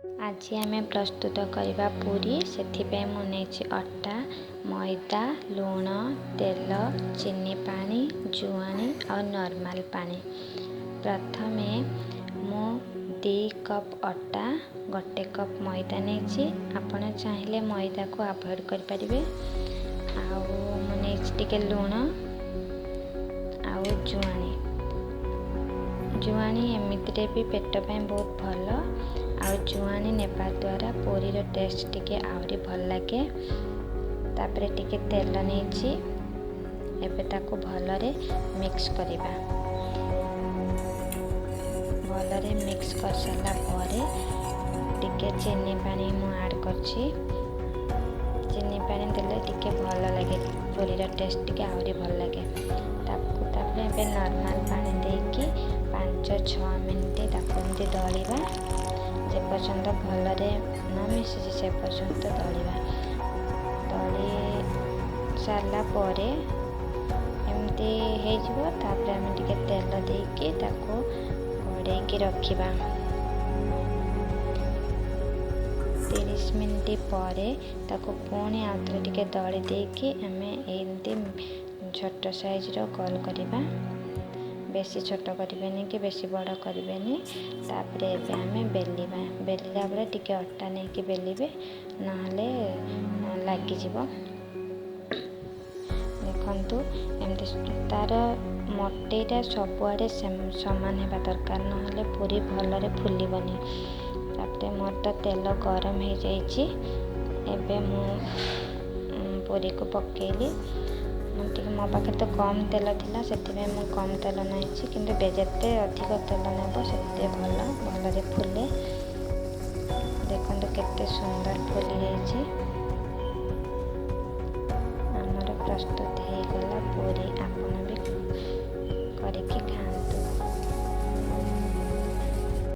आज आम प्रस्तुत करवा पूरी से मुझे अटा मैदा लुण तेल चीनी पानी जुआनी और नॉर्मल पानी। प्रथमे मु 2 कप अटा गोटे कप मैदा नहीं आपण चाहिए मैदा को अवॉइड करें। आउ लुण आउ जुआनी एमती भी पेट पे बहुत भल। आउ जुआनी नेबा द्वारा पूरीर टेस्ट टिके आहरी भल लगे। तापरे टिके तेल नहीं एबे ताको भलरे मिक्स करिबा। भलरे मिक्स कर सारा परे टिके चीनी पानी मु ऐड करछि। चीनी पानी देले टिके भल लगे पूरीर टेस्ट टिके आहरी भल लगे। तापरे एबे नॉर्मल पानी देकी 5-6 मिनिट ताको एमती दलिबा। जे पर्यंत भलरे न मिसी से पर्यंत दलिबा। दली सारा परे एमती हो तापर आम टिके तेल देकी ताको घोड़ेकी रखिबा। 30 मिनिट पर ताको पुणी आउथरे टिके दली देकी आमे एमती छोट साइज रो गोल करिबा। बेसी छोट करें कि बेसी बड़ करें। तापर एबे आमे बेलिबा। बेलिला बेले टिके अटा नहीं कि बेलिबे नहले लगी जीवो। देखंतु एमती तार मोटेटा सबुआड़े समान हेबा दरकार नहले पूरी भलरे फुलिबनी। तापर मोर तो तेल गरम हो जाइए। एबे मु पूरी को पकेली। मो पाखे तो कम तेल थिला सेतिबे मु कम तेल नहीं कि जेते अधिक तेल नेब सेते भलरे फुले। देखो केते सुंदर फुली जाइए। आमर प्रस्तुत हो गला पूरी। आपण भी